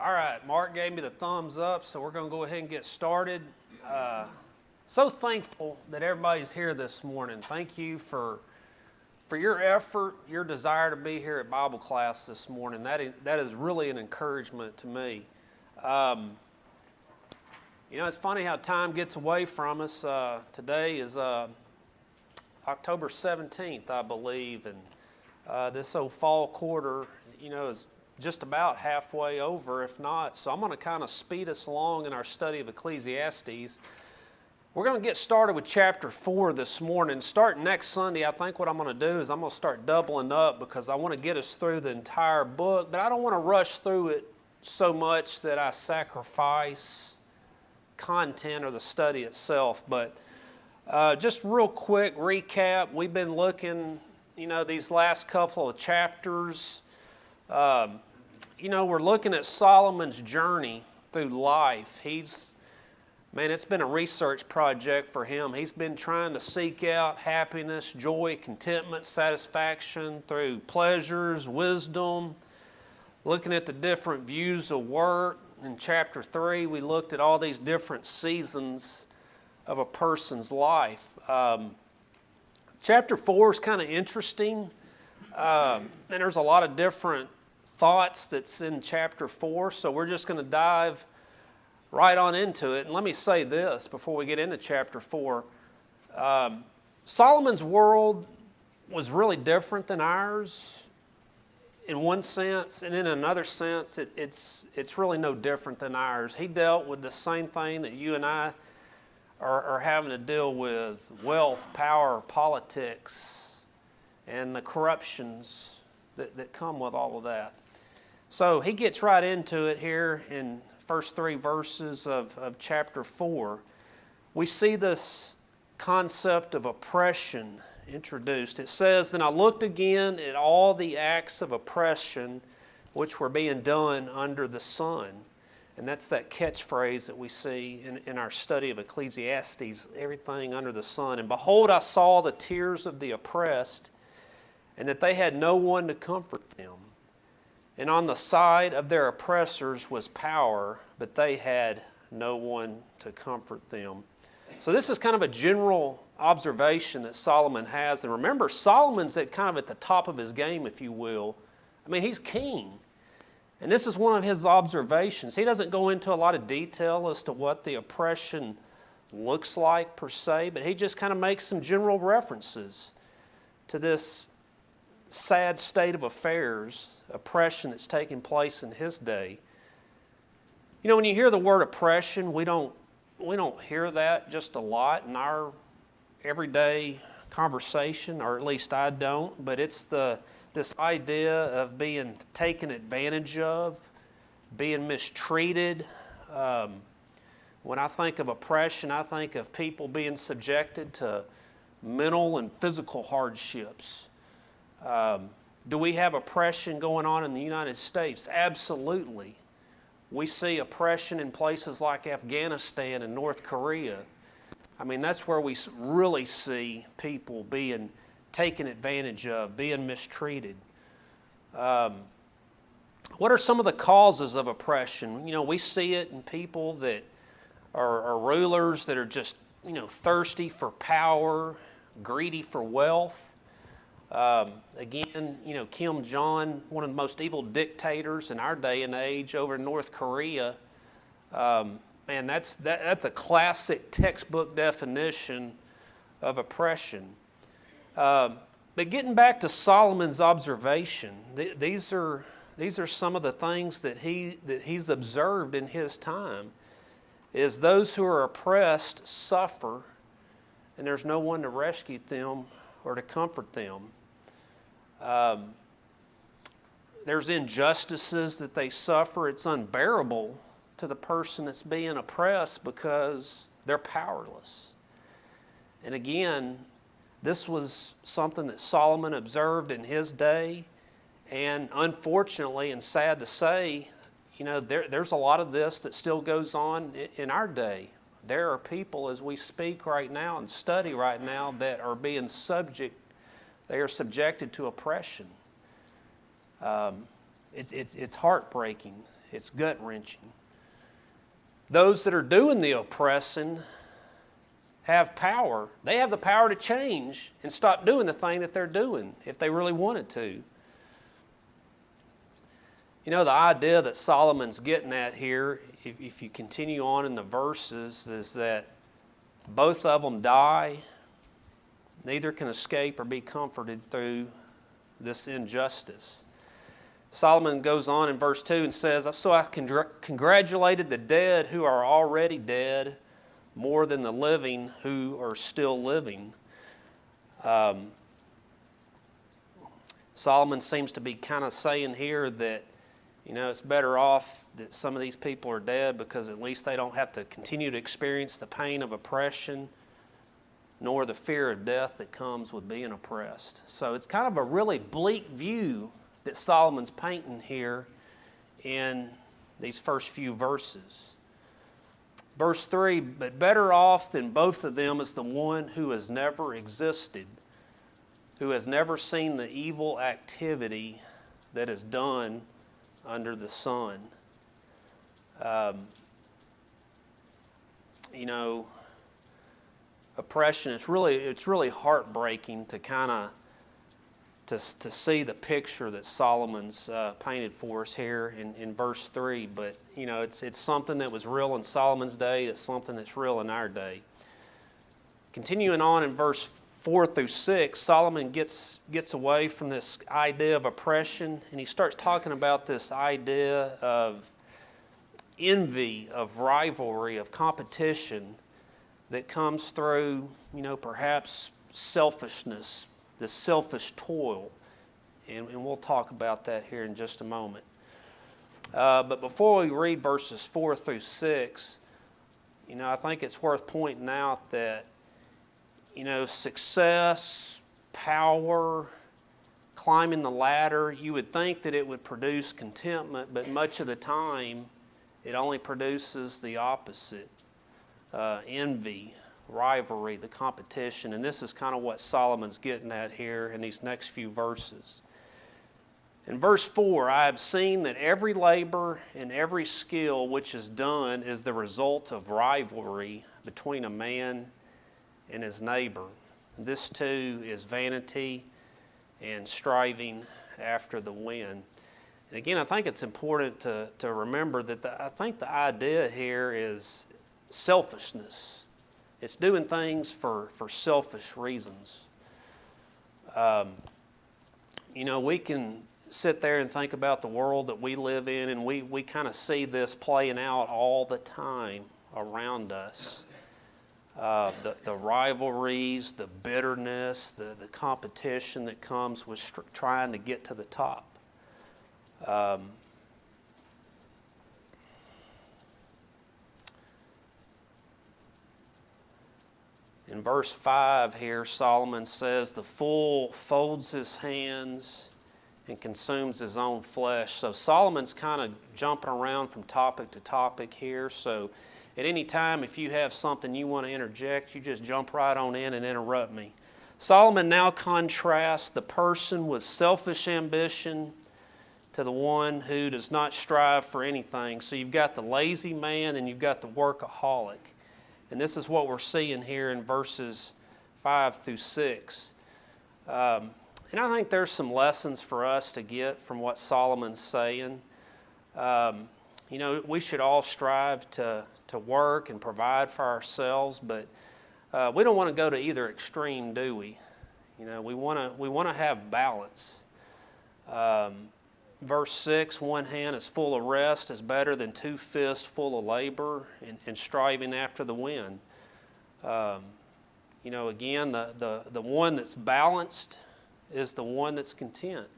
All right, Mark gave me the thumbs up, so we're going to go ahead and get started. So thankful that everybody's here this morning. Thank you for your effort, your desire to be here at Bible class this morning. That is really an encouragement to me. It's funny how time gets away from us. Today is October 17th, I believe, and this old fall quarter, is just about halfway over, if not. So I'm going to kind of speed us along in our study of Ecclesiastes. We're going to get started with chapter 4 this morning. Starting next Sunday, I think what I'm going to do is I'm going to start doubling up because I want to get us through the entire book, but I don't want to rush through it so much that I sacrifice content or the study itself. But just real quick recap, we've been looking, these last couple of chapters. We're looking at Solomon's journey through life. It's been a research project for him. He's been trying to seek out happiness, joy, contentment, satisfaction through pleasures, wisdom, looking at the different views of work. In chapter 3, we looked at all these different seasons of a person's life. Chapter 4 is kind of interesting. And there's a lot of different thoughts that's in chapter 4, so we're just going to dive right on into it. And let me say this before we get into chapter 4. Solomon's world was really different than ours in one sense, and in another sense, it's really no different than ours. He dealt with the same thing that you and I are having to deal with: wealth, power, politics, and the corruptions that come with all of that. So he gets right into it here in first 3 verses of chapter 4. We see this concept of oppression introduced. It says, "Then I looked again at all the acts of oppression which were being done under the sun." And that's that catchphrase that we see in our study of Ecclesiastes, everything under the sun. "And behold, I saw the tears of the oppressed, and that they had no one to comfort them. And on the side of their oppressors was power, but they had no one to comfort them." So this is kind of a general observation that Solomon has. And remember, Solomon's at the top of his game, if you will. He's king. And this is one of his observations. He doesn't go into a lot of detail as to what the oppression looks like per se, but he just kind of makes some general references to this sad state of affairs, oppression that's taking place in his day. When you hear the word oppression, we don't hear that just a lot in our everyday conversation, or at least I don't, but it's this idea of being taken advantage of, being mistreated. When I think of oppression, I think of people being subjected to mental and physical hardships. Do we have oppression going on in the United States? Absolutely. We see oppression in places like Afghanistan and North Korea. That's where we really see people being taken advantage of, being mistreated. What are some of the causes of oppression? We see it in people that are rulers that are just, thirsty for power, greedy for wealth. Again, Kim Jong, one of the most evil dictators in our day and age over in North Korea. That's a classic textbook definition of oppression. But getting back to Solomon's observation, these are some of the things that he's observed in his time. Is those who are oppressed suffer, and there's no one to rescue them or to comfort them. There's injustices that they suffer. It's unbearable to the person that's being oppressed because they're powerless. And again, this was something that Solomon observed in his day, and unfortunately, and sad to say, there's a lot of this that still goes on in our day. There are people, as we speak right now and study right now, that are being they are subjected to oppression. It's heartbreaking. It's gut-wrenching. Those that are doing the oppressing have power. They have the power to change and stop doing the thing that they're doing if they really wanted to. You know, the idea that Solomon's getting at here, if you continue on in the verses, is that both of them die. Neither can escape or be comforted through this injustice. Solomon goes on in verse 2 and says, "So I congratulated the dead who are already dead more than the living who are still living." Solomon seems to be kind of saying here that, you know, it's better off that some of these people are dead because at least they don't have to continue to experience the pain of oppression nor the fear of death that comes with being oppressed. So it's kind of a really bleak view that Solomon's painting here in these first few verses. Verse 3, "But better off than both of them is the one who has never existed, who has never seen the evil activity that is done under the sun." You know, oppression, it's really heartbreaking to kind of to see the picture that Solomon's painted for us here in verse 3. But, you know, it's something that was real in Solomon's day. It's something that's real in our day. Continuing on in verse 4 through 6, Solomon gets away from this idea of oppression, and he starts talking about this idea of envy, of rivalry, of competition that comes through, you know, perhaps selfishness, this selfish toil. And we'll talk about that here in just a moment. But before we read verses 4 through 6, you know, I think it's worth pointing out that, you know, success, power, climbing the ladder, you would think that it would produce contentment, but much of the time it only produces the opposite. Envy, rivalry, the competition. And this is kind of what Solomon's getting at here in these next few verses. In verse 4, "I have seen that every labor and every skill which is done is the result of rivalry between a man and his neighbor. This too is vanity and striving after the wind." And again, I think it's important to remember that I think the idea here is selfishness. It's doing things for selfish reasons. You know, we can sit there and think about the world that we live in, and we kind of see this playing out all the time around us. The rivalries, the bitterness, the competition that comes with trying to get to the top. In verse 5 here, Solomon says, "The fool folds his hands and consumes his own flesh." So Solomon's kind of jumping around from topic to topic here. So at any time, if you have something you want to interject, you just jump right on in and interrupt me. Solomon now contrasts the person with selfish ambition to the one who does not strive for anything. So you've got the lazy man and you've got the workaholic. And this is what we're seeing here in verses 5 through 6. And I think there's some lessons for us to get from what Solomon's saying. You know, we should all strive to work and provide for ourselves, but we don't want to go to either extreme, do we? You know, we want to have balance. Verse 6, "One hand is full of rest is better than two fists full of labor and striving after the wind." You know, again, the one that's balanced is the one that's content.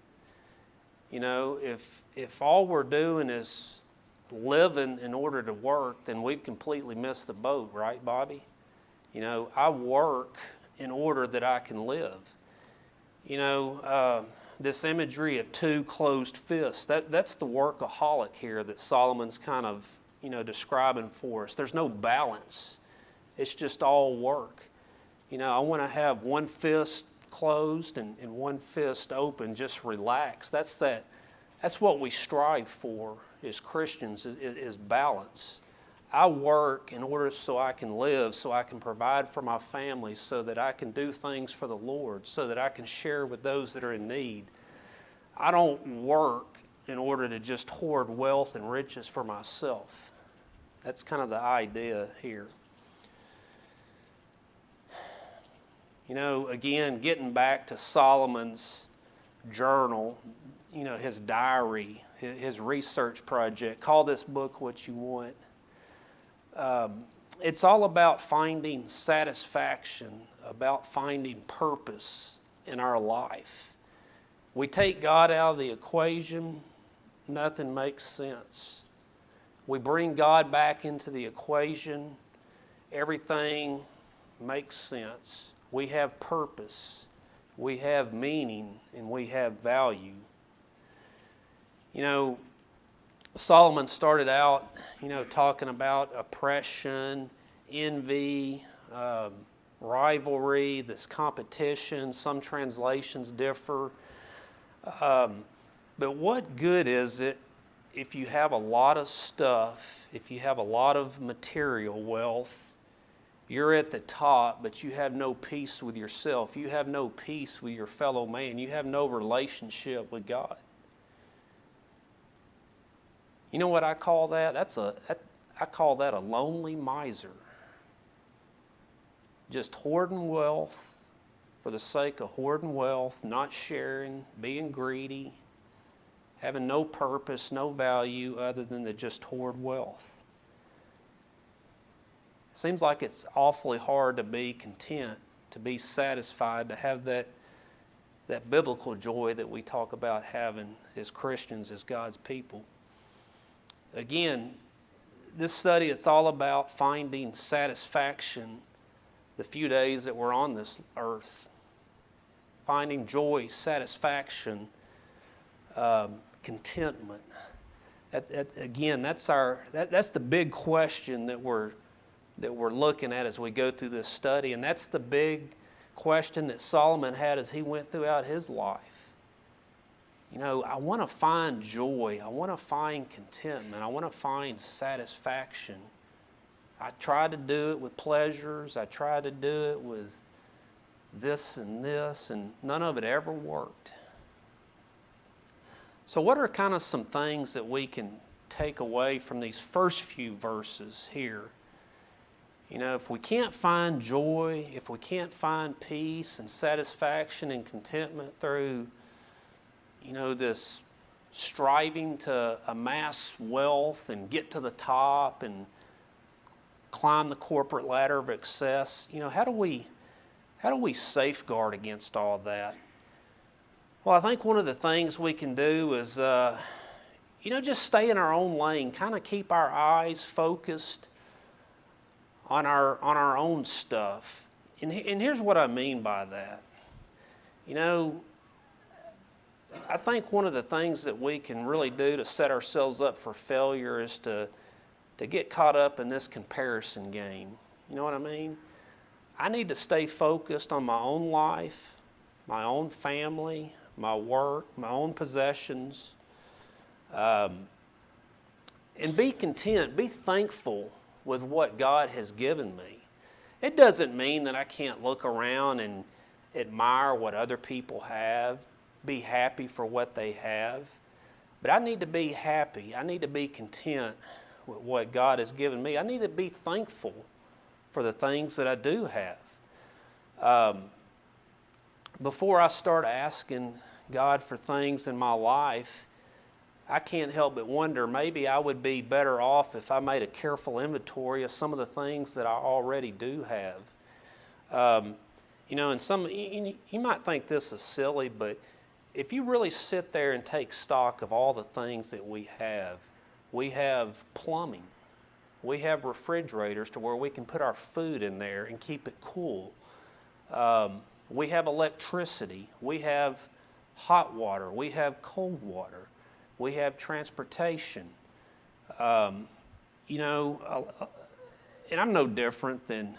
You know, if all we're doing is living in order to work, then we've completely missed the boat, right, Bobby? You know, I work in order that I can live. You know, this imagery of two closed fists, that's the workaholic here that Solomon's kind of, you know, describing for us. There's no balance. It's just all work. You know, I want to have one fist closed and one fist open, just relax. That's what we strive for as Christians is balance. I work in order so I can live, so I can provide for my family, so that I can do things for the Lord, so that I can share with those that are in need. I don't work in order to just hoard wealth and riches for myself. That's kind of the idea here. You know, again, getting back to Solomon's journal, you know, his diary, his research project, call this book what you want. It's all about finding satisfaction, about finding purpose in our life. We take God out of the equation, nothing makes sense. We bring God back into the equation, everything makes sense. We have purpose, we have meaning, and we have value. You know, Solomon started out, you know, talking about oppression, envy, rivalry, this competition. Some translations differ. But what good is it if you have a lot of stuff, if you have a lot of material wealth, you're at the top, but you have no peace with yourself. You have no peace with your fellow man. You have no relationship with God. You know what I call that? I call that a lonely miser. Just hoarding wealth for the sake of hoarding wealth, not sharing, being greedy, having no purpose, no value other than to just hoard wealth. Seems like it's awfully hard to be content, to be satisfied, to have that biblical joy that we talk about having as Christians, as God's people. Again, this study, it's all about finding satisfaction the few days that we're on this earth. Finding joy, satisfaction, contentment. That's the big question that we're looking at as we go through this study. And that's the big question that Solomon had as he went throughout his life. You know, I want to find joy. I want to find contentment. I want to find satisfaction. I tried to do it with pleasures. I tried to do it with this, and none of it ever worked. So what are kind of some things that we can take away from these first few verses here? You know, if we can't find joy, if we can't find peace and satisfaction and contentment through, you know, this striving to amass wealth and get to the top and climb the corporate ladder of excess, you know, how do we safeguard against all that? Well, I think one of the things we can do is, you know, just stay in our own lane, kind of keep our eyes focused on our own stuff. And here's what I mean by that. You know, I think one of the things that we can really do to set ourselves up for failure is to get caught up in this comparison game. You know what I mean? I need to stay focused on my own life, my own family, my work, my own possessions, and be content, be thankful with what God has given me. It doesn't mean that I can't look around and admire what other people have, be happy for what they have, but I need to be happy. I need to be content with what God has given me. I need to be thankful for the things that I do have. Before I start asking God for things in my life, I can't help but wonder, maybe I would be better off if I made a careful inventory of some of the things that I already do have. You know, and you might think this is silly, but if you really sit there and take stock of all the things that we have plumbing. We have refrigerators to where we can put our food in there and keep it cool. We have electricity. We have hot water. We have cold water. We have transportation. You know, and I'm no different than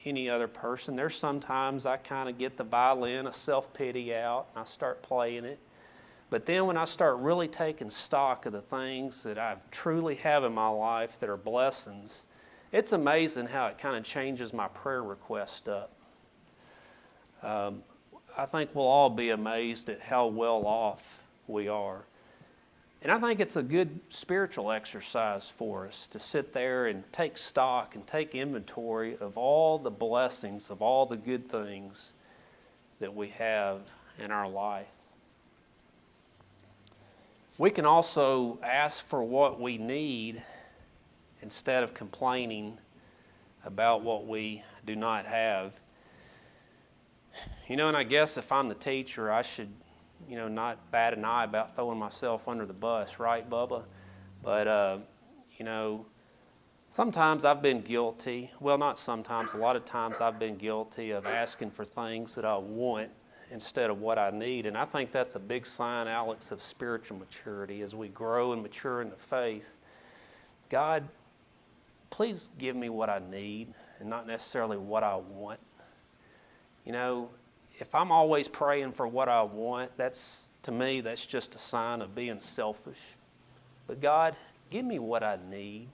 any other person. There's sometimes I kind of get the violin of self-pity out and I start playing it. But then when I start really taking stock of the things that I truly have in my life that are blessings, it's amazing how it kind of changes my prayer request up. I think we'll all be amazed at how well off we are. And I think it's a good spiritual exercise for us to sit there and take stock and take inventory of all the blessings, of all the good things that we have in our life. We can also ask for what we need instead of complaining about what we do not have. And I guess if I'm the teacher, I should, not bat an eye about throwing myself under the bus, right, Bubba? But, sometimes I've been guilty. Well, not sometimes. A lot of times I've been guilty of asking for things that I want instead of what I need. And I think that's a big sign, Alex, of spiritual maturity. As we grow and mature in the faith, God, please give me what I need and not necessarily what I want. If I'm always praying for what I want, to me, that's just a sign of being selfish. But God, give me what I need.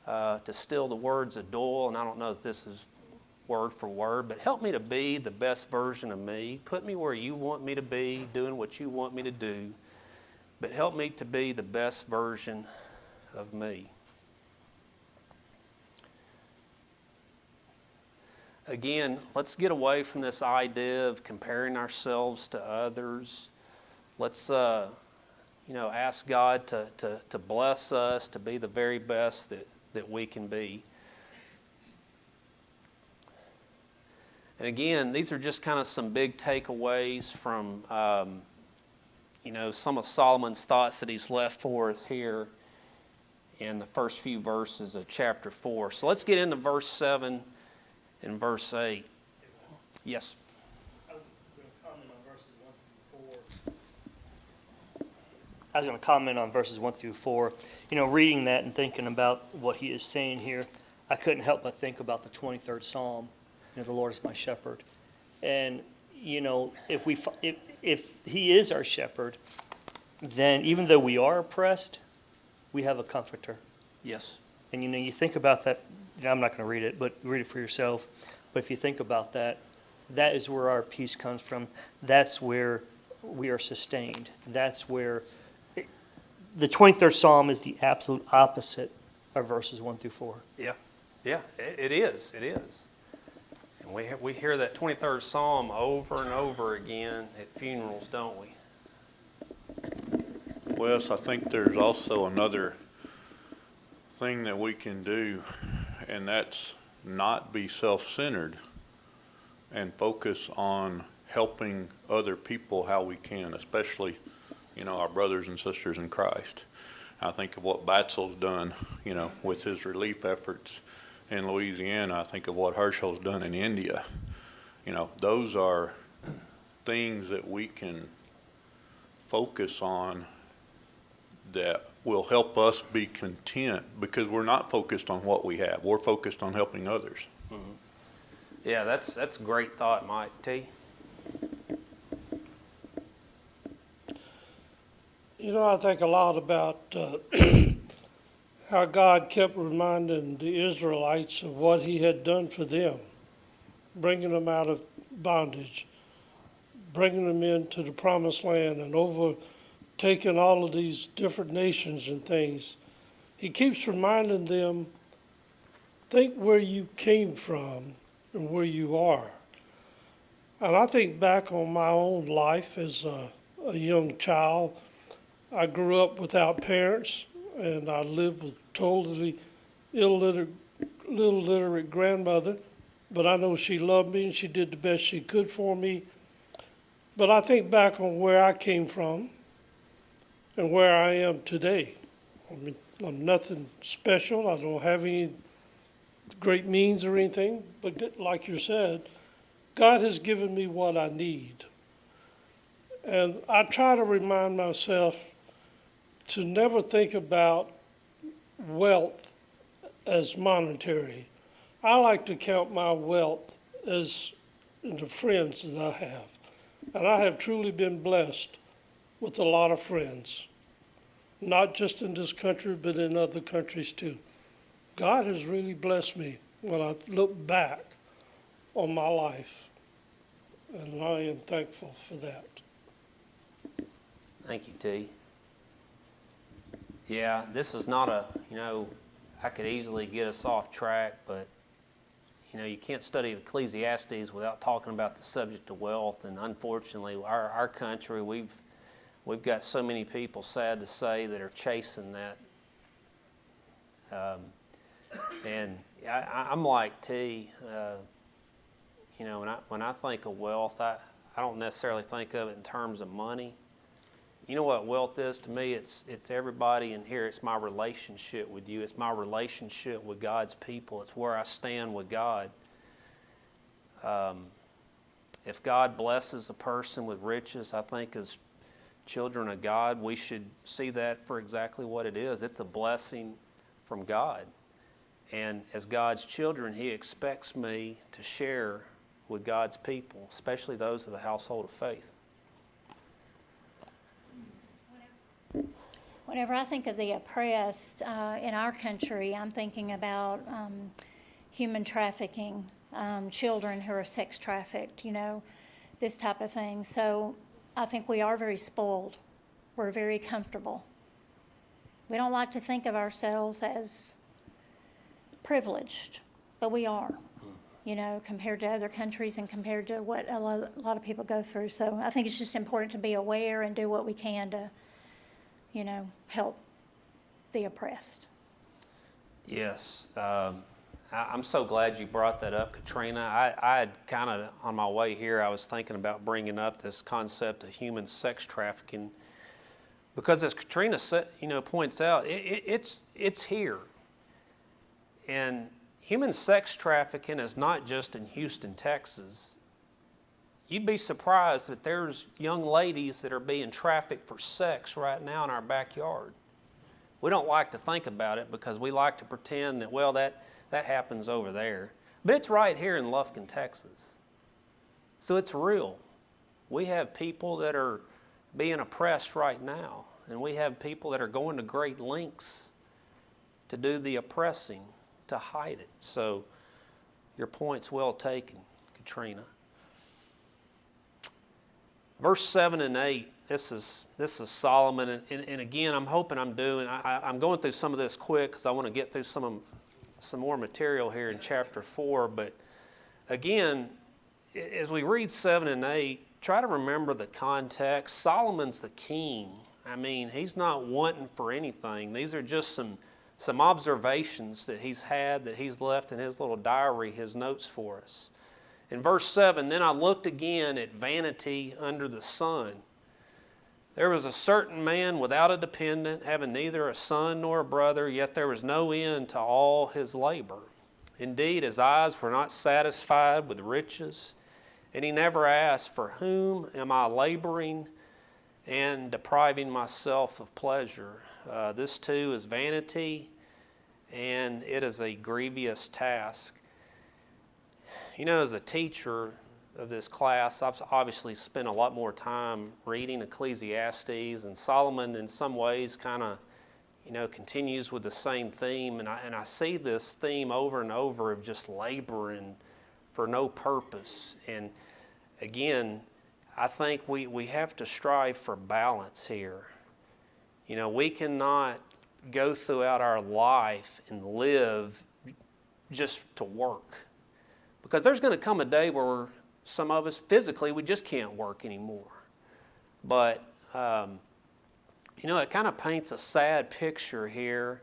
To steal the words of Doyle, and I don't know if this is word for word, but help me to be the best version of me. Put me where you want me to be, doing what you want me to do, but help me to be the best version of me. Again, let's get away from this idea of comparing ourselves to others. Let's ask God to bless us, to be the very best that we can be. And again, these are just kind of some big takeaways from some of Solomon's thoughts that he's left for us here in the first few verses of chapter 4. So let's get into verse 7 and verse 8. Yes? I was going to comment on verses 1 through 4. Reading that and thinking about what he is saying here, I couldn't help but think about the 23rd Psalm. The Lord is my shepherd. And, if he is our shepherd, then even though we are oppressed, we have a comforter. Yes. And, you think about that. I'm not going to read it, but read it for yourself. But if you think about that, that is where our peace comes from. That's where we are sustained. That's where the 23rd Psalm is the absolute opposite of verses 1 through 4. Yeah, it is. It is. And we hear that 23rd Psalm over and over again at funerals, don't we? Wes, I think there's also another thing that we can do, and that's not be self-centered and focus on helping other people how we can, especially, our brothers and sisters in Christ. I think of what Batzel's done, with his relief efforts in Louisiana. I think of what Herschel's done in India. Those are things that we can focus on that will help us be content, because we're not focused on what we have. We're focused on helping others. Mm-hmm. Yeah, that's a great thought, Mike. T? I think a lot about how God kept reminding the Israelites of what he had done for them, bringing them out of bondage, bringing them into the promised land and overtaking all of these different nations and things. He keeps reminding them, think where you came from and where you are. And I think back on my own life as a young child. I grew up without parents, and I lived with totally illiterate grandmother, but I know she loved me and she did the best she could for me. But I think back on where I came from and where I am today. I'm nothing special. I don't have any great means or anything, but like you said, God has given me what I need. And I try to remind myself to never think about wealth as monetary. I like to count my wealth as the friends that I have. And I have truly been blessed with a lot of friends, not just in this country, but in other countries too. God has really blessed me when I look back on my life, and I am thankful for that. Thank you, T. Yeah, this is not a, I could easily get us off track, but, you can't study Ecclesiastes without talking about the subject of wealth. And unfortunately, our country, we've got so many people, sad to say, that are chasing that. And I'm like T, when I think of wealth, I don't necessarily think of it in terms of money. You know what wealth is to me? It's everybody in here. It's my relationship with you. It's my relationship with God's people. It's where I stand with God. If God blesses a person with riches, I think as children of God, we should see that for exactly what it is. It's a blessing from God. And as God's children, He expects me to share with God's people, especially those of the household of faith. Whenever I think of the oppressed in our country, I'm thinking about human trafficking, children who are sex trafficked, this type of thing. So I think we are very spoiled. We're very comfortable. We don't like to think of ourselves as privileged, but we are, compared to other countries and compared to what a lot of people go through. So I think it's just important to be aware and do what we can to help the oppressed. Yes. I'm so glad you brought that up, Katrina. I had kind of, on my way here, I was thinking about bringing up this concept of human sex trafficking because as Katrina points out, it's here. And human sex trafficking is not just in Houston, Texas. You'd be surprised that there's young ladies that are being trafficked for sex right now in our backyard. We don't like to think about it because we like to pretend that, well, that happens over there. But it's right here in Lufkin, Texas. So it's real. We have people that are being oppressed right now, and we have people that are going to great lengths to do the oppressing, to hide it. So your point's well taken, Katrina. Verse 7 and 8, this is Solomon, and again, I'm hoping I'm going through some of this quick because I want to get through some more material here in chapter 4. But again, as we read 7 and 8, try to remember the context. Solomon's the king. I mean, he's not wanting for anything. These are just some observations that he's had, that he's left in his little diary, his notes for us. In verse 7, then I looked again at vanity under the sun. There was a certain man without a dependent, having neither a son nor a brother, yet there was no end to all his labor. Indeed, his eyes were not satisfied with riches, and he never asked, for whom am I laboring and depriving myself of pleasure? This too is vanity, and it is a grievous task. As a teacher of this class, I've obviously spent a lot more time reading Ecclesiastes, and Solomon in some ways kind of, continues with the same theme, and I see this theme over and over of just laboring for no purpose. And again, I think we have to strive for balance here. We cannot go throughout our life and live just to work. Because there's going to come a day where some of us physically, we just can't work anymore. But, it kind of paints a sad picture here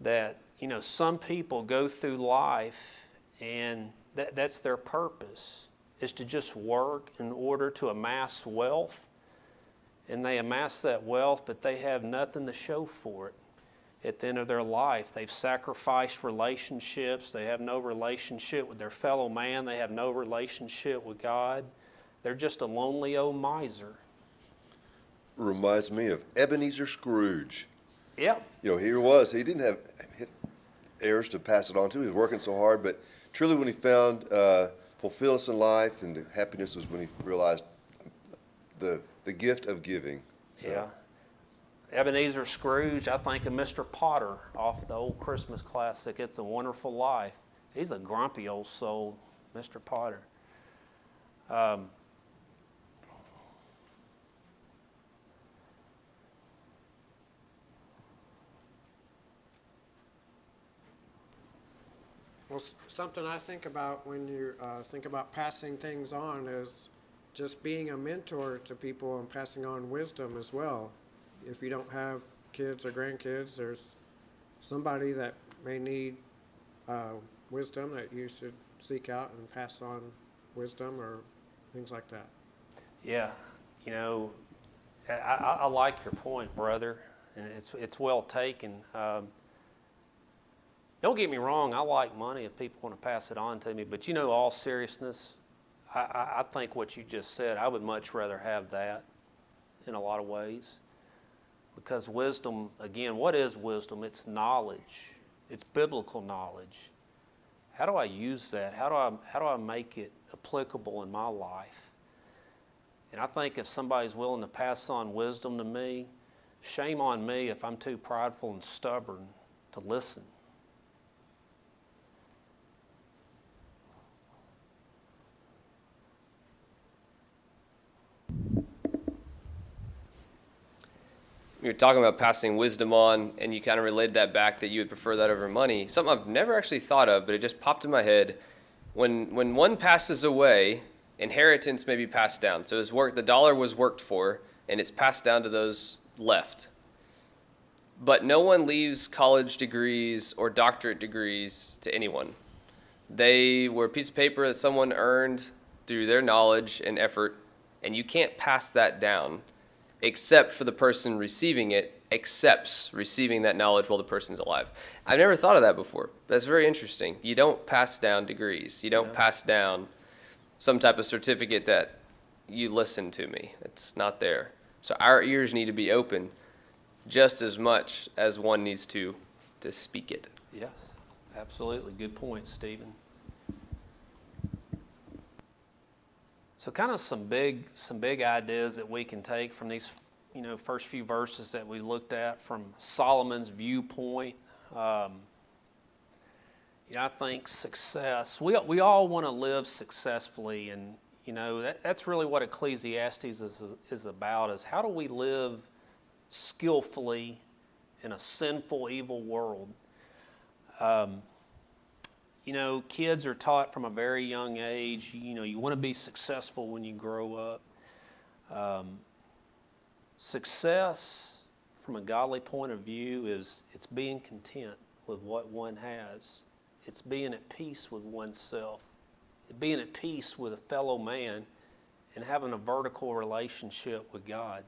that, some people go through life and that's their purpose, is to just work in order to amass wealth. And they amass that wealth, but they have nothing to show for it. At the end of their life, they've sacrificed relationships. They have no relationship with their fellow man. They have no relationship with God. They're just a lonely old miser. Reminds me of Ebenezer Scrooge. Yep. Here he was. He didn't have heirs to pass it on to. He was working so hard, but truly when he found fulfillment in life and the happiness was when he realized the gift of giving. Yeah. Ebenezer Scrooge, I think of Mr. Potter off the old Christmas classic, It's a Wonderful Life. He's a grumpy old soul, Mr. Potter. Well, something I think about when you think about passing things on is just being a mentor to people and passing on wisdom as well. If you don't have kids or grandkids, there's somebody that may need wisdom that you should seek out and pass on wisdom or things like that. Yeah, you know, I like your point, brother, and it's well taken. Don't get me wrong, I like money if people want to pass it on to me, but you know, all seriousness, I think what you just said, I would much rather have that in a lot of ways. Because wisdom, again, what is wisdom? It's knowledge. It's biblical knowledge. How do I use that? How do I make it applicable in my life? And I think if somebody's willing to pass on wisdom to me, shame on me if I'm too prideful and stubborn to listen. You were talking about passing wisdom on, and you kind of relayed that back that you would prefer that over money. Something I've never actually thought of, but it just popped in my head. When one passes away, inheritance may be passed down. So the dollar was worked for, and it's passed down to those left. But no one leaves college degrees or doctorate degrees to anyone. They were a piece of paper that someone earned through their knowledge and effort, and you can't pass that down, except for the person receiving it accepts receiving that knowledge while the person's alive. I've never thought of that before. That's very interesting. You don't pass down degrees. You don't pass down some type of certificate that you listen to me. It's not there. So our ears need to be open just as much as one needs to speak it. Yes, absolutely. Good point, Stephen. So kind of some big ideas that we can take from these, first few verses that we looked at from Solomon's viewpoint. I think success. We all want to live successfully, and that's really what Ecclesiastes is about. Is how do we live skillfully in a sinful, evil world? Kids are taught from a very young age, you want to be successful when you grow up. Success from a godly point of view it's being content with what one has. It's being at peace with oneself. Being at peace with a fellow man and having a vertical relationship with God.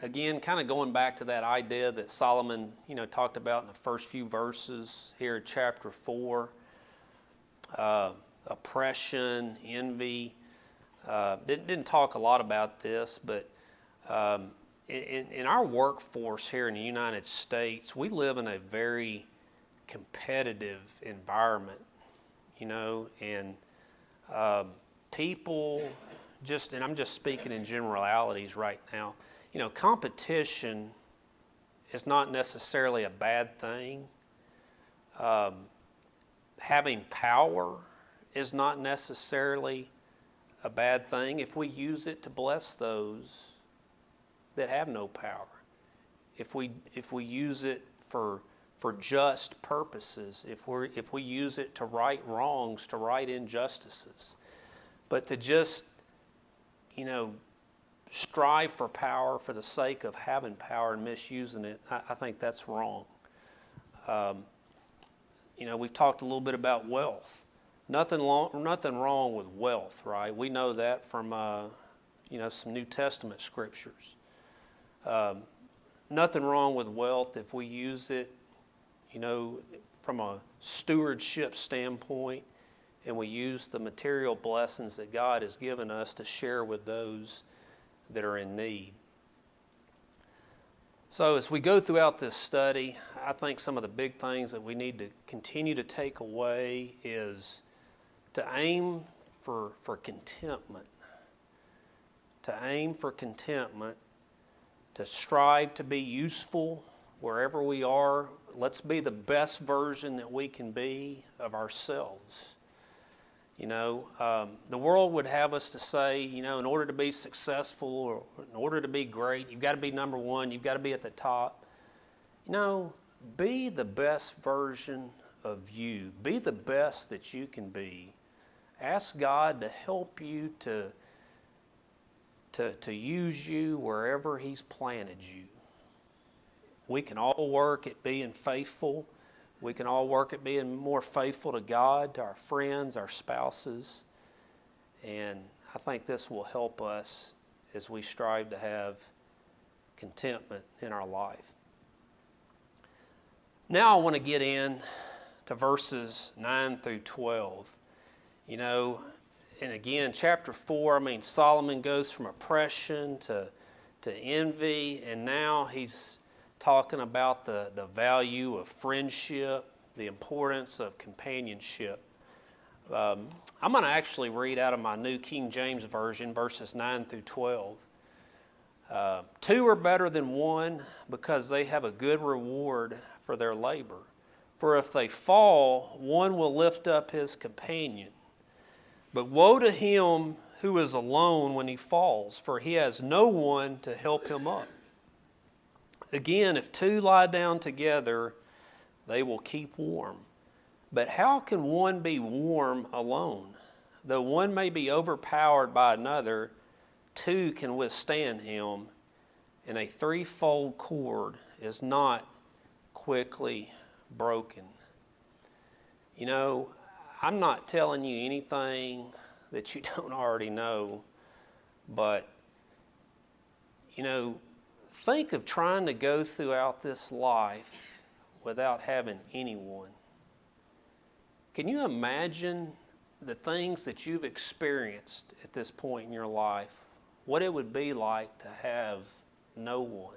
Again, kind of going back to that idea that Solomon, talked about in the first few verses here in chapter 4, oppression, envy. Didn't talk a lot about this, but in our workforce here in the United States, we live in a very competitive environment, and people and I'm just speaking in generalities right now, competition is not necessarily a bad thing. Having power is not necessarily a bad thing if we use it to bless those that have no power. If we use it for just purposes, if we use it to right wrongs, to right injustices, but to just strive for power for the sake of having power and misusing it, I think that's wrong. We've talked a little bit about wealth. Nothing wrong with wealth, right? We know that from some New Testament scriptures. Nothing wrong with wealth if we use it, from a stewardship standpoint, and we use the material blessings that God has given us to share with those that are in need. So as we go throughout this study, I think some of the big things that we need to continue to take away is to aim for contentment. to aim for contentment, to strive to be useful wherever we are. Let's be the best version that we can be of ourselves. You know, the world would have us to say, you know, in order to be successful or in order to be great, you've got to be number one, you've got to be at the top. You know, be the best version of you. Be the best that you can be. Ask God to help you to use you wherever He's planted you. We can all work at being faithful. We can all work at being more faithful to God, to our friends, our spouses. And I think this will help us as we strive to have contentment in our life. Now I want to get in to verses 9 through 12. You know, and again, chapter 4, I mean, Solomon goes from oppression to envy, and now he's talking about the value of friendship, the importance of companionship. I'm going to actually read out of my New King James Version, verses 9 through 12. Two are better than one because they have a good reward for their labor. For if they fall, one will lift up his companion. But woe to him who is alone when he falls, for he has no one to help him up. Again, if two lie down together, they will keep warm. But how can one be warm alone? Though one may be overpowered by another, two can withstand him, and a threefold cord is not quickly broken. You know, I'm not telling you anything that you don't already know, but, you know, think of trying to go throughout this life without having anyone. Can you imagine the things that you've experienced at this point in your life, what it would be like to have no one?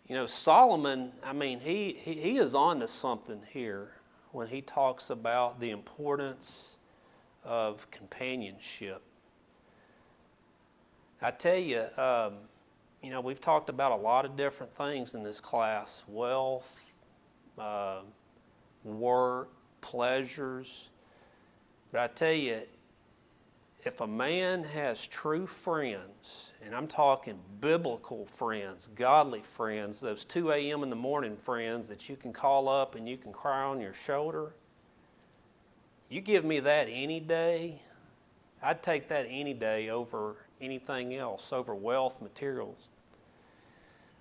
You know, Solomon, I mean, he is on to something here when he talks about the importance of companionship. I tell you, you know, we've talked about a lot of different things in this class: wealth, work, pleasures. But I tell you, if a man has true friends, and I'm talking biblical friends, godly friends, those 2 a.m. in the morning friends that you can call up and you can cry on your shoulder, you give me that any day, I'd take that any day over anything else, over wealth, materials.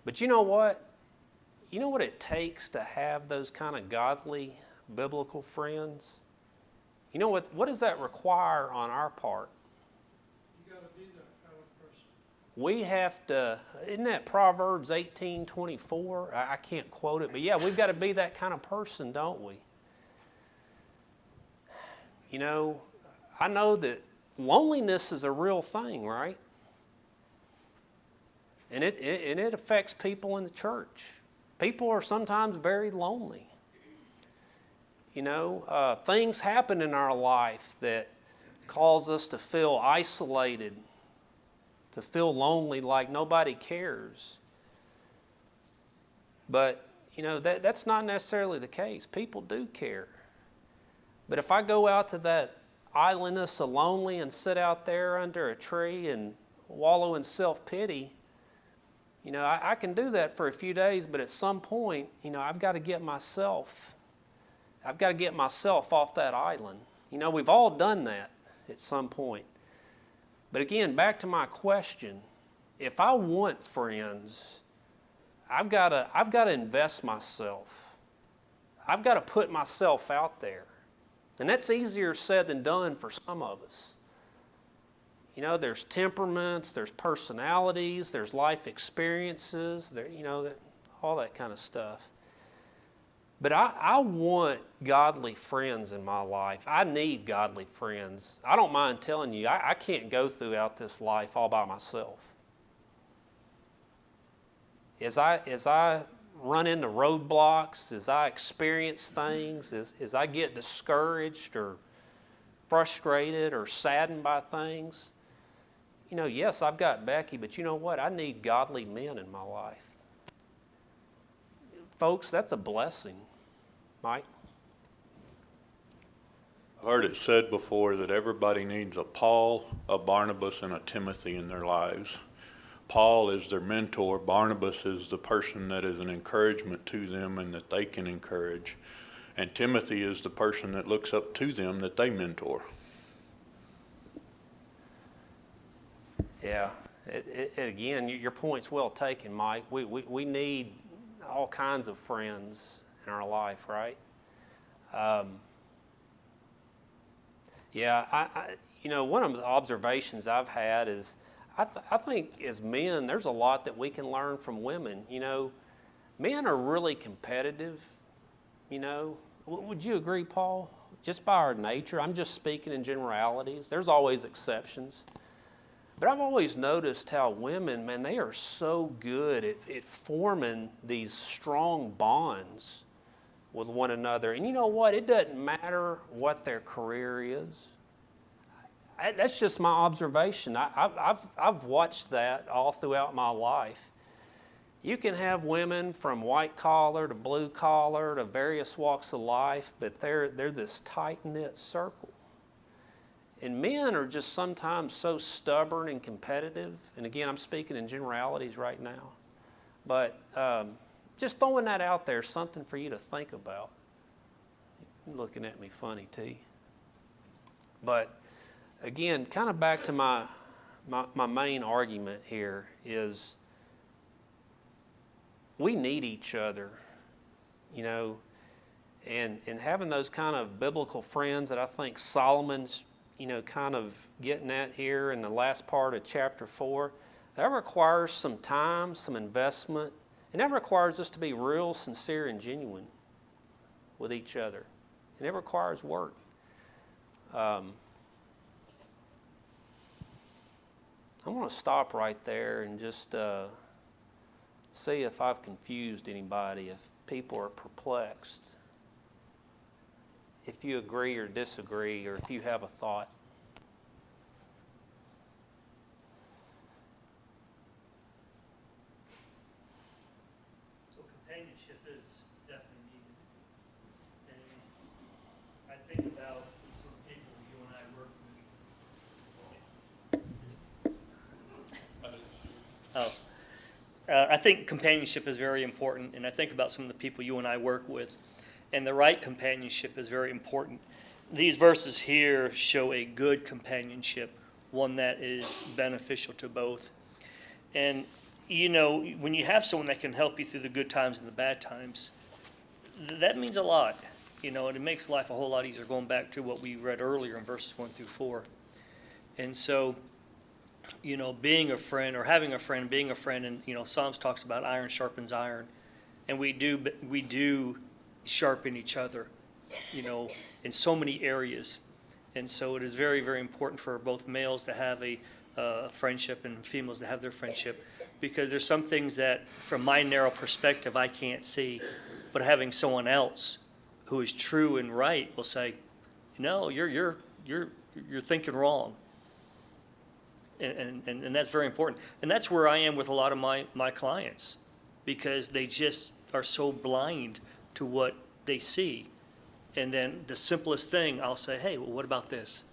But you know what? You know what it takes to have those kind of godly, biblical friends? You know what does that require on our part? You got to be that kind of person. We have to, isn't that Proverbs 18:24? I can't quote it, but yeah, we've got to be that kind of person, don't we? You know, I know that loneliness is a real thing, right? And it affects people in the church. People are sometimes very lonely. You know, things happen in our life that cause us to feel isolated, to feel lonely, like nobody cares. But, you know, that's not necessarily the case. People do care. But if I go out to that islandness of lonely and sit out there under a tree and wallow in self-pity, you know, I can do that for a few days, but at some point, you know, I've got to get myself off that island. You know, we've all done that at some point. But again, back to my question, if I want friends, I've got to invest myself. I've got to put myself out there. And that's easier said than done for some of us. You know, there's temperaments, there's personalities, there's life experiences, you know, all that kind of stuff. But I want godly friends in my life. I need godly friends. I don't mind telling you, I can't go throughout this life all by myself. As I run into roadblocks, as I experience things, as I get discouraged or frustrated or saddened by things, yes, I've got Becky, but you know what? I need godly men in my life. Folks, that's a blessing. Mike? I've heard it said before that everybody needs a Paul, a Barnabas, and a Timothy in their lives. Paul is their mentor. Barnabas is the person that is an encouragement to them and that they can encourage. And Timothy is the person that looks up to them that they mentor. Yeah. Again, your point's well taken, Mike. We need all kinds of friends in our life, right? One of the observations I've had is I think as men, there's a lot that we can learn from women. Men are really competitive. Would you agree, Paul? Just by our nature, I'm just speaking in generalities. There's always exceptions. But I've always noticed how women, man, they are so good at forming these strong bonds with one another. And you know what? It doesn't matter what their career is. That's just my observation. I've watched that all throughout my life. You can have women from white collar to blue collar to various walks of life, but they're this tight-knit circle. And men are just sometimes so stubborn and competitive. And again, I'm speaking in generalities right now. But just throwing that out there, something for you to think about. You're looking at me funny, T. But again, kind of back to my main argument here is we need each other, and having those kind of biblical friends that I think Solomon's kind of getting at here in the last part of chapter 4, that requires some time, some investment, and that requires us to be real, sincere, and genuine with each other. And it requires work. I'm going to stop right there and just see if I've confused anybody, if people are perplexed. If you agree or disagree, or if you have a thought. So companionship is definitely needed. And I think about some people you and I work with. I think companionship is very important, and I think about some of the people you and I work with. And the right companionship is very important. These verses here show a good companionship, one that is beneficial to both. And, when you have someone that can help you through the good times and the bad times, that means a lot, and it makes life a whole lot easier, going back to what we read earlier in verses 1 through 4. And so, being a friend or having a friend, being a friend, and, Psalms talks about iron sharpens iron. And we do sharpen each other, in so many areas. And so it is very, very important for both males to have a friendship and females to have their friendship, because there's some things that, from my narrow perspective, I can't see. But having someone else who is true and right will say, no, you're thinking wrong. And that's very important. And that's where I am with a lot of my clients, because they just are so blind to what they see. And then the simplest thing, I'll say, hey, well, what about this?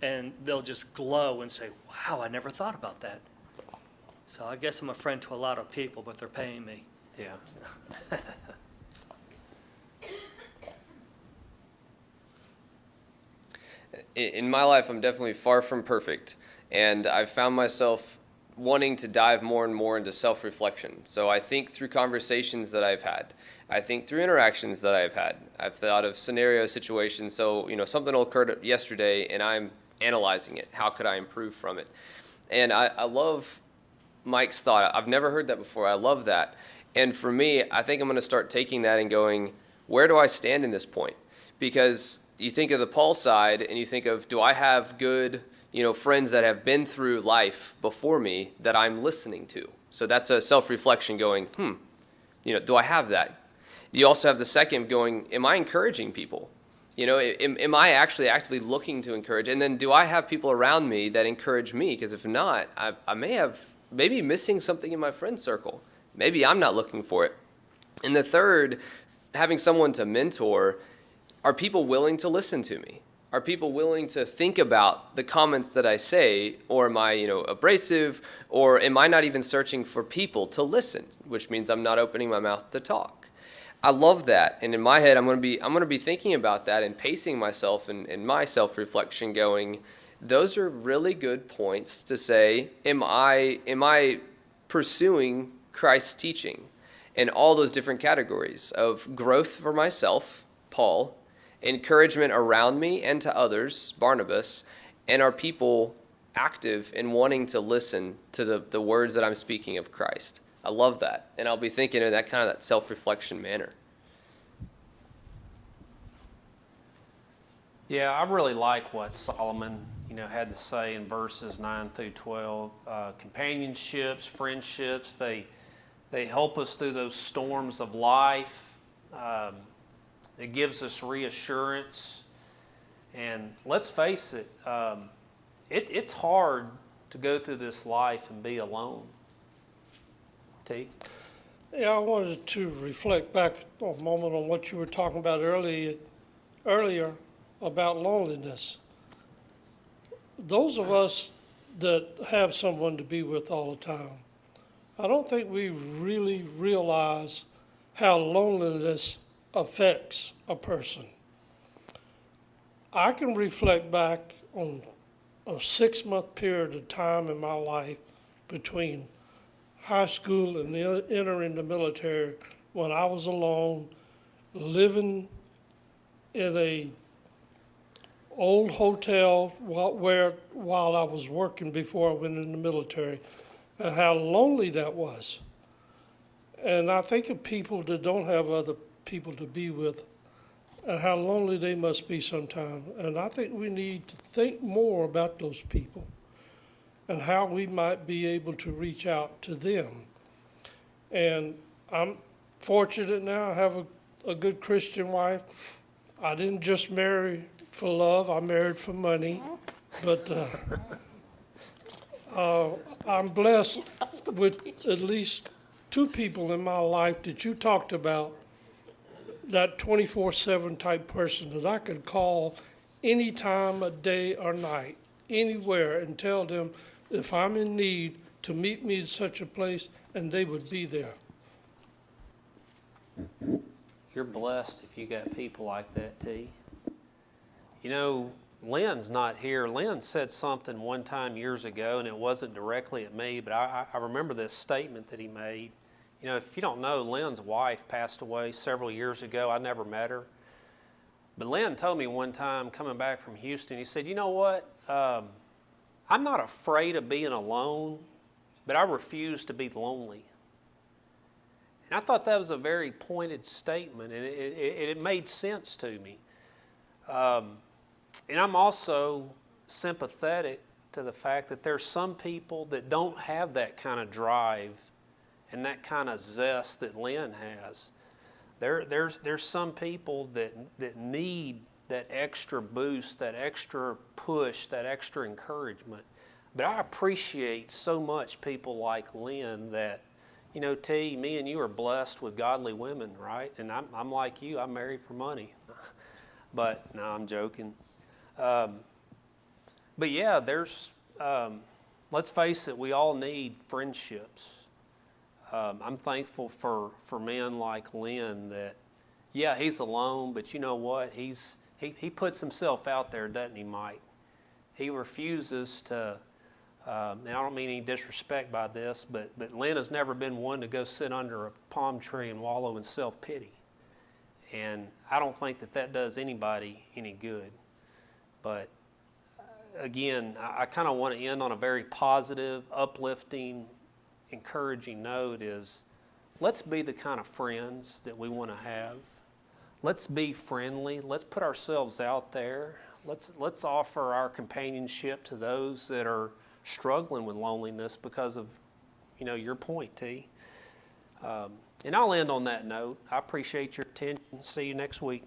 And they'll just glow and say, wow, I never thought about that. So I guess I'm a friend to a lot of people, but they're paying me. Yeah. In my life, I'm definitely far from perfect. And I've found myself wanting to dive more and more into self-reflection. So I think through conversations that I've had. I think through interactions that I've had. I've thought of scenario situations. So, something occurred yesterday and I'm analyzing it. How could I improve from it? And I love Mike's thought. I've never heard that before. I love that. And for me, I think I'm going to start taking that and going, where do I stand in this point? Because you think of the Paul side and you think of, do I have good, friends that have been through life before me that I'm listening to? So that's a self-reflection going, do I have that? You also have the second going, am I encouraging people? You know, am I actually actively looking to encourage? And then do I have people around me that encourage me? Because if not, I may have maybe missing something in my friend circle. Maybe I'm not looking for it. And the third, having someone to mentor, are people willing to listen to me? Are people willing to think about the comments that I say, or am I, abrasive, or am I not even searching for people to listen, which means I'm not opening my mouth to talk? I love that, and in my head, I'm going to be thinking about that and pacing myself and my self-reflection, going, those are really good points to say. Am I pursuing Christ's teaching in all those different categories of growth for myself, Paul, encouragement around me and to others, Barnabas, and are people active in wanting to listen to the words that I'm speaking of Christ? I love that, and I'll be thinking in that kind of that self-reflection manner. Yeah, I really like what Solomon, had to say in verses 9 through 12. Companionships, friendships, they help us through those storms of life. It gives us reassurance. And let's face it, it's hard to go through this life and be alone. T? Yeah, I wanted to reflect back a moment on what you were talking about earlier about loneliness. Those of us that have someone to be with all the time, I don't think we really realize how loneliness affects a person. I can reflect back on a 6-month period of time in my life between high school and entering the military when I was alone, living in a old hotel while I was working before I went in the military, and how lonely that was. And I think of people that don't have other people to be with and how lonely they must be sometimes. And I think we need to think more about those people and how we might be able to reach out to them. And I'm fortunate now. I have a good Christian wife. I didn't just marry for love. I married for money. But I'm blessed with at least 2 people in my life that you talked about, that 24/7 type person that I could call any time of day or night, anywhere, and tell them if I'm in need to meet me in such a place, and they would be there. You're blessed if you got people like that, T. Lynn's not here. Lynn said something one time years ago, and it wasn't directly at me, but I remember this statement that he made. If you don't know, Lynn's wife passed away several years ago. I never met her. But Lynn told me one time coming back from Houston, he said, you know what? I'm not afraid of being alone, but I refuse to be lonely. And I thought that was a very pointed statement, and it made sense to me. And I'm also sympathetic to the fact that there's some people that don't have that kind of drive and that kind of zest that Lynn has. There's some people that need that extra boost, that extra push, that extra encouragement. But I appreciate so much people like Lynn that, T, me and you are blessed with godly women, right? And I'm like you, I'm married for money. But, no, I'm joking. But yeah, let's face it, we all need friendships. I'm thankful for men like Lynn that, yeah, he's alone, but you know what? He puts himself out there, doesn't he, Mike? He refuses to, and I don't mean any disrespect by this, but Lynn has never been one to go sit under a palm tree and wallow in self-pity. And I don't think that does anybody any good. But again, I kind of want to end on a very positive, uplifting, encouraging note is let's be the kind of friends that we want to have. Let's be friendly. Let's put ourselves out there. Let's offer our companionship to those that are struggling with loneliness because of, your point, T. And I'll end on that note. I appreciate your attention. See you next week.